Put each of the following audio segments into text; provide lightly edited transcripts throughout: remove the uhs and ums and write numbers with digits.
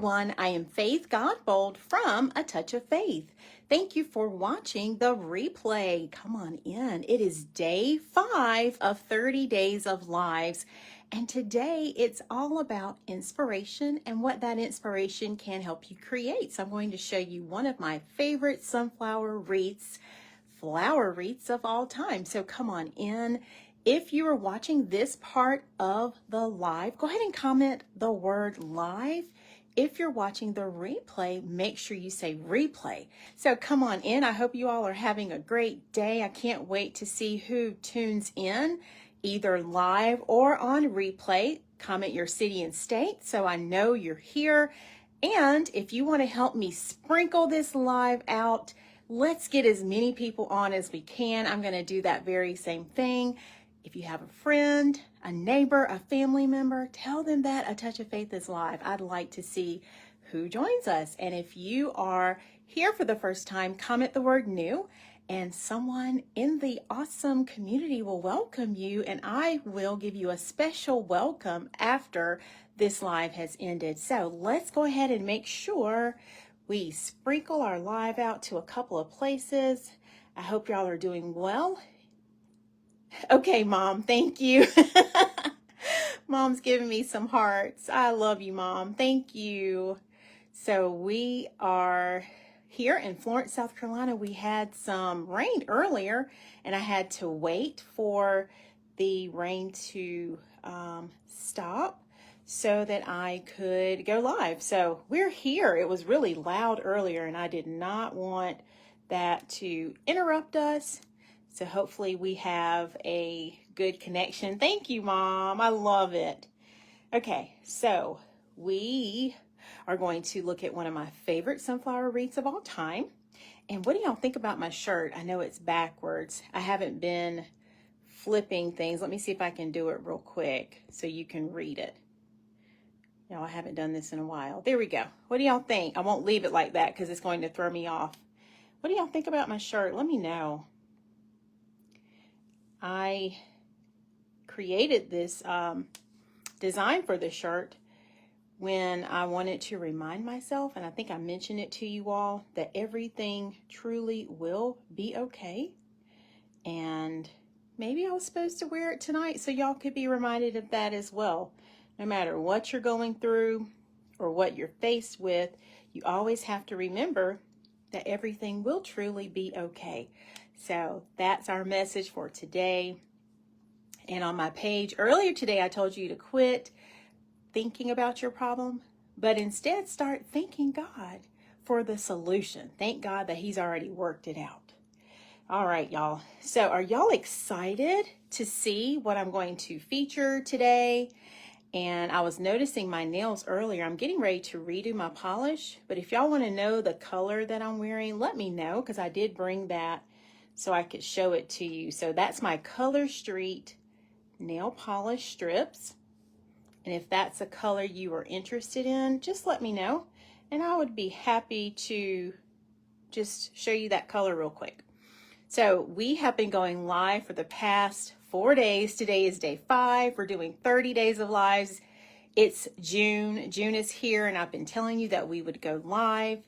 everyone. I am Faith Godbold from A Touch of Faith. Thank you for watching the replay. Come on in. It is day 5 of 30 Days of Lives. And today it's all about inspiration and what that inspiration can help you create. So I'm going to show you one of my favorite sunflower wreaths, flower wreaths of all time. So come on in. If you are watching this part of the live, go ahead and comment the word live. If you're watching the replay, make sure you say replay. So come on in. I hope you all are having a great day. I can't wait to see who tunes in, either live or on replay. Comment your city and state so I know you're here. And if you want to help me sprinkle this live out, let's get as many people on as we can. I'm going to do that very same thing. If you have a friend, a neighbor, a family member, tell them that A Touch of Faith is live. I'd like to see who joins us. And if you are here for the first time, comment the word new, and someone in the awesome community will welcome you, and I will give you a special welcome after this live has ended. So let's go ahead and make sure we sprinkle our live out to a couple of places. I hope y'all are doing well. Okay, Mom, thank you. Mom's giving me some hearts. I love you, Mom. Thank you. So we are here in Florence, South Carolina. We had some rain earlier, and I had to wait for the rain to stop so that I could go live. So we're here. It was really loud earlier, and I did not want that to interrupt us. So hopefully we have a good connection. Thank you, Mom. I love it. Okay, so we are going to look at one of my favorite sunflower wreaths of all time. And what do y'all think about my shirt? I know it's backwards. I haven't been flipping things. Let me see if I can do it real quick so you can read it. I haven't done this in a while. There we go. What do y'all think? I won't leave it like that because it's going to throw me off. What do y'all think about my shirt? Let me know. I created this design for the shirt when I wanted to remind myself, and I think I mentioned it to you all, that everything truly will be okay. And maybe I was supposed to wear it tonight so y'all could be reminded of that as well. No matter what you're going through or what you're faced with, you always have to remember that everything will truly be okay. So that's our message for today. And on my page earlier today, I told you to quit thinking about your problem, but instead start thanking God for the solution. Thank God that He's already worked it out. All right, y'all. So are y'all excited to see what I'm going to feature today? And I was noticing my nails earlier. I'm getting ready to redo my polish, but if y'all want to know the color that I'm wearing, let me know, because I did bring that so I could show it to you. So that's my Color Street nail polish strips. And if that's a color you are interested in, just let me know. And I would be happy to just show you that color real quick. So we have been going live for the past 4 days. Today is day 5. We're doing 30 days of lives. It's June. June is here, and I've been telling you that we would go live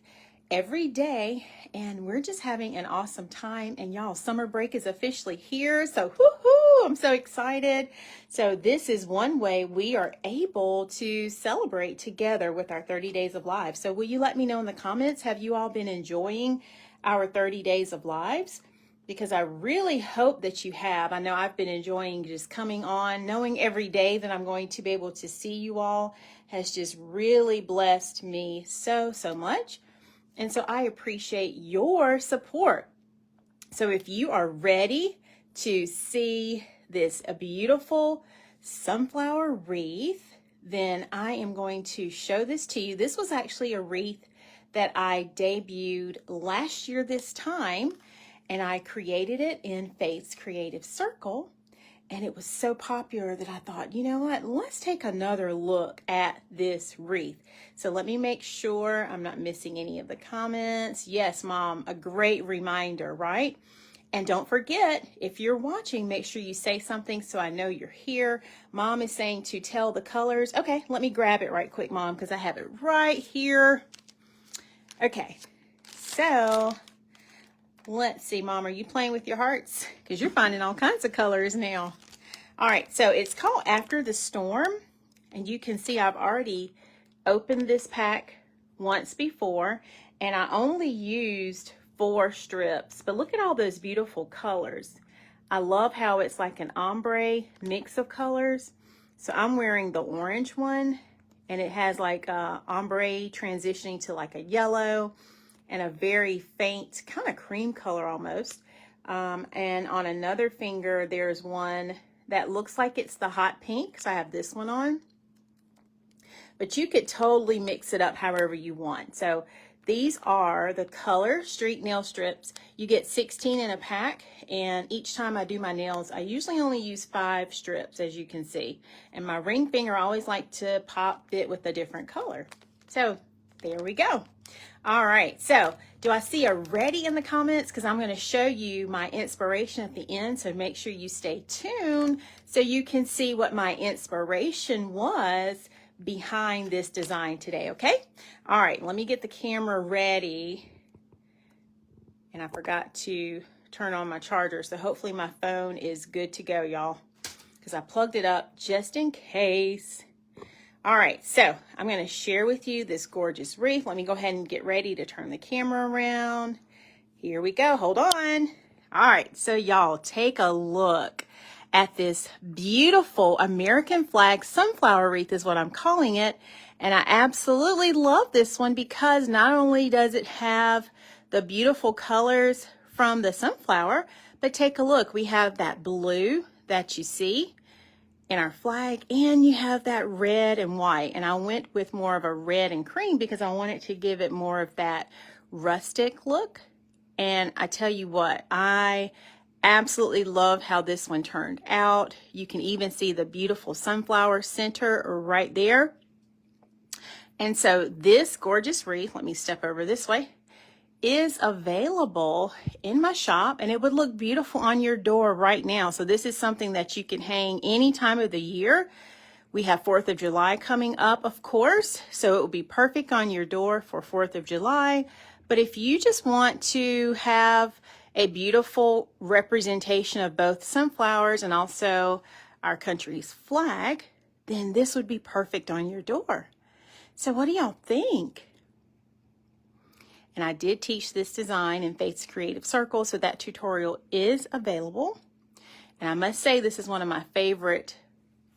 every day, and we're just having an awesome time. And y'all, summer break is officially here, so woohoo, I'm so excited. So this is one way we are able to celebrate together with our 30 days of lives. So will you let me know in the comments, have you all been enjoying our 30 days of lives? Because I really hope that you have. I know I've been enjoying just coming on, knowing every day that I'm going to be able to see you all has just really blessed me so much. And so I appreciate your support. So if you are ready to see this beautiful sunflower wreath, then I am going to show this to you. This was actually a wreath that I debuted last year this time, and I created it in Faith's Creative Circle. And it was so popular that I thought, you know what, let's take another look at this wreath. So let me make sure I'm not missing any of the comments. Yes, Mom, a great reminder, right? And don't forget, if you're watching, make sure you say something so I know you're here. Mom is saying to tell the colors. Okay, let me grab it right quick, Mom, because I have it right here. Okay, so let's see, Mom, are you playing with your hearts? Because you're finding all kinds of colors now. All right, so it's called After the Storm, and you can see I've already opened this pack once before, and I only used 4 strips, but look at all those beautiful colors. I love how it's like an ombre mix of colors. So I'm wearing the orange one, and it has like a ombre transitioning to like a yellow and a very faint kind of cream color almost. And on another finger, there's one that looks like it's the hot pink. So I have this one on. But you could totally mix it up however you want. So these are the color street nail strips. You get 16 in a pack, and each time I do my nails, I usually only use 5 strips, as you can see. And my ring finger, I always like to pop it with a different color. So there we go. All right, so do I see a ready in the comments? Because I'm going to show you my inspiration at the end, so make sure you stay tuned so you can see what my inspiration was behind this design today, okay? All right, let me get the camera ready. And I forgot to turn on my charger, so hopefully my phone is good to go, y'all, because I plugged it up just in case. All right, so I'm going to share with you this gorgeous wreath. Let me go ahead and get ready to turn the camera around. Here we go. Hold on. All right, so y'all take a look at this beautiful American flag sunflower wreath is what I'm calling it. And I absolutely love this one because not only does it have the beautiful colors from the sunflower, but take a look. We have that blue that you see in our flag, and you have that red and white, and I went with more of a red and cream because I wanted to give it more of that rustic look. And I tell you what, I absolutely love how this one turned out. You can even see the beautiful sunflower center right there. And so this gorgeous wreath, let me step over this way, is available in my shop, and it would look beautiful on your door right now. So this is something that you can hang any time of the year. We have 4th of July coming up, of course, so it will be perfect on your door for 4th of July. But if you just want to have a beautiful representation of both sunflowers and also our country's flag, then this would be perfect on your door. So what do y'all think? And I did teach this design in Faith's Creative Circle, so that tutorial is available. And I must say, this is one of my favorite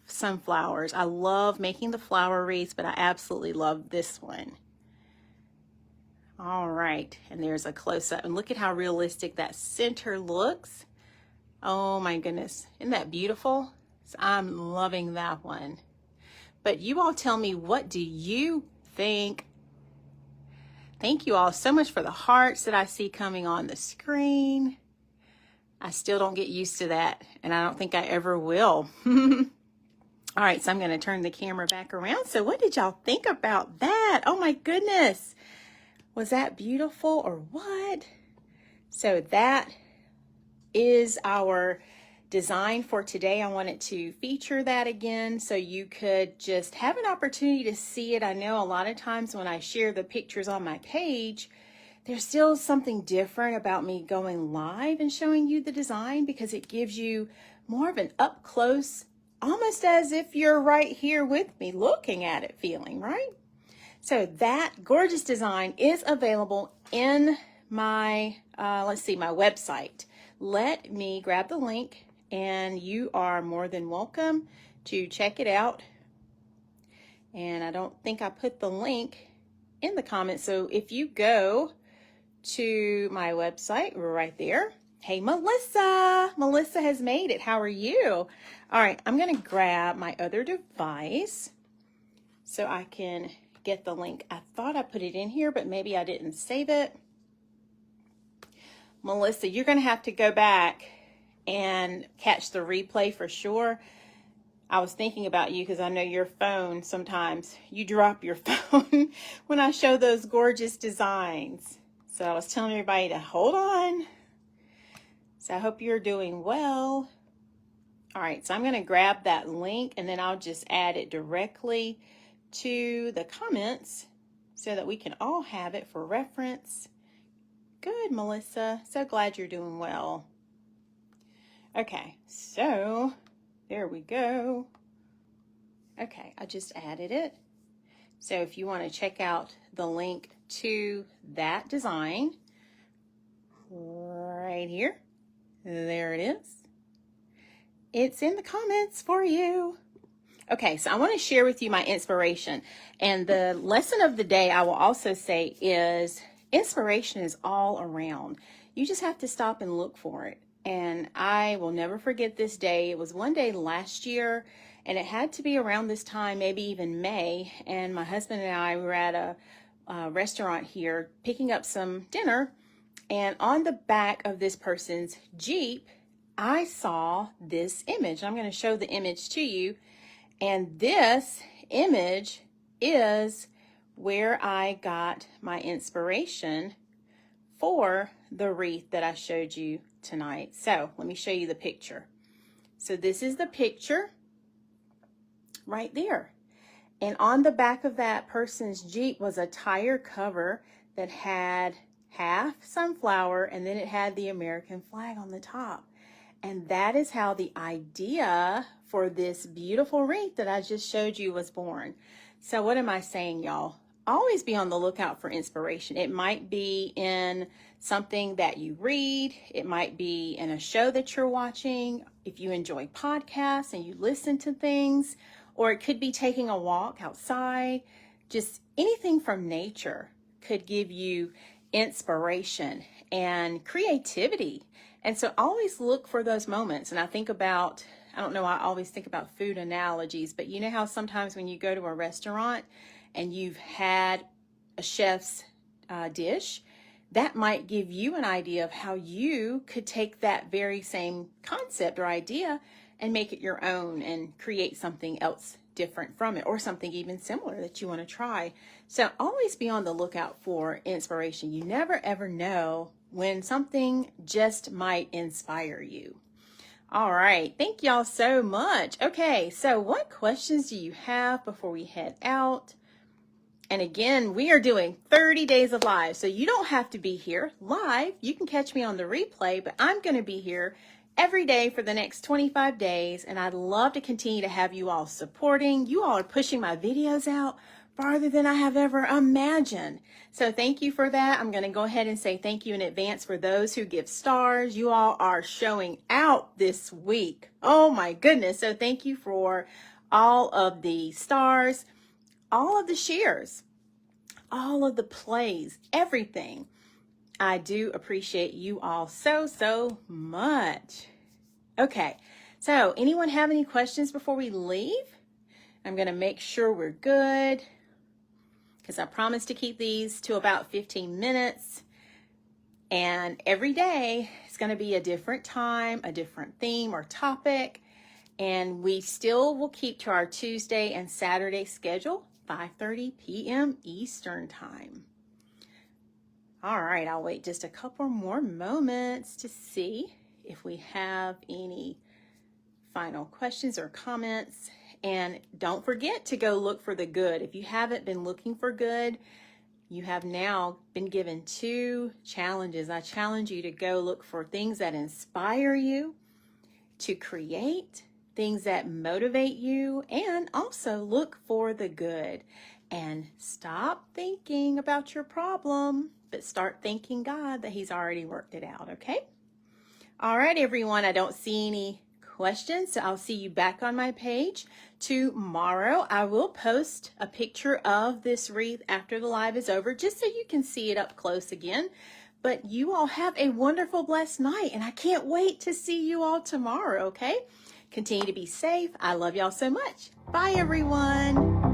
sunflowers. I love making the flower wreaths, but I absolutely love this one. All right, and there's a close-up. And look at how realistic that center looks. Oh my goodness, isn't that beautiful? So I'm loving that one. But you all tell me, what do you think? Thank you all so much for the hearts that I see coming on the screen. I still don't get used to that, and I don't think I ever will. All right, so I'm going to turn the camera back around. So what did y'all think about that? Oh my goodness. Was that beautiful or what? So that is our design for today. I wanted to feature that again so you could just have an opportunity to see it. I know a lot of times when I share the pictures on my page, there's still something different about me going live and showing you the design because it gives you more of an up close, almost as if you're right here with me looking at it feeling, right? So that gorgeous design is available in my, let's see, my website. Let me grab the link, and you are more than welcome to check it out. And I don't think I put the link in the comments. So if you go to my website, right there. Hey, Melissa. Melissa has made it. How are you? All right, I'm going to grab my other device so I can get the link. I thought I put it in here, but maybe I didn't save it. Melissa, you're going to have to go back and catch the replay for sure. I was thinking about you because I know your phone, sometimes you drop your phone when I show those gorgeous designs. So I was telling everybody to hold on. So I hope you're doing well. All right, so I'm going to grab that link and then I'll just add it directly to the comments so that we can all have it for reference. Good, Melissa. So glad you're doing well. Okay, so there we go. Okay, I just added it. So if you want to check out the link to that design, right here, there it is. It's in the comments for you. Okay, so I want to share with you my inspiration. And the lesson of the day, I will also say, is inspiration is all around. You just have to stop and look for it. And I will never forget this day. It was one day last year, and it had to be around this time, maybe even May. And my husband and I were at a restaurant here picking up some dinner. And on the back of this person's Jeep, I saw this image. I'm going to show the image to you. And this image is where I got my inspiration for the wreath that I showed you tonight. So let me show you the picture. So this is the picture right there. And on the back of that person's Jeep was a tire cover that had half sunflower and then it had the American flag on the top. And that is how the idea for this beautiful wreath that I just showed you was born. So what am I saying, y'all? Always be on the lookout for inspiration. It might be in something that you read. It might be in a show that you're watching. If you enjoy podcasts and you listen to things, or it could be taking a walk outside. Just anything from nature could give you inspiration and creativity. And so always look for those moments. And I think about, I don't know, I always think about food analogies, but you know how sometimes when you go to a restaurant and you've had a chef's dish, that might give you an idea of how you could take that very same concept or idea and make it your own and create something else different from it, or something even similar that you want to try. So always be on the lookout for inspiration. You never ever know when something just might inspire you. All right, thank y'all so much. Okay, so what questions do you have before we head out? And again, we are doing 30 days of live, so you don't have to be here live. You can catch me on the replay, but I'm going to be here every day for the next 25 days, and I'd love to continue to have you all supporting. You all are pushing my videos out farther than I have ever imagined. So thank you for that. I'm going to go ahead and say thank you in advance for those who give stars. You all are showing out this week. Oh my goodness. So thank you for all of the stars, all of the shares, all of the plays, everything. I do appreciate you all so much. Okay, so anyone have any questions before we leave? I'm going to make sure we're good because I promised to keep these to about 15 minutes. And every day it's going to be a different time, a different theme or topic. And we still will keep to our Tuesday and Saturday schedule, 5:30 p.m. Eastern time. All right, I'll wait just a couple more moments to see if we have any final questions or comments. And don't forget to go look for the good. If you haven't been looking for good, you have now been given 2 challenges. I challenge you to go look for things that inspire you, to create things that motivate you, and also look for the good. And stop thinking about your problem, but start thanking God that He's already worked it out, okay? All right, everyone, I don't see any questions, so I'll see you back on my page tomorrow. I will post a picture of this wreath after the live is over, just so you can see it up close again. But you all have a wonderful, blessed night, and I can't wait to see you all tomorrow, okay? Continue to be safe. I love y'all so much. Bye, everyone.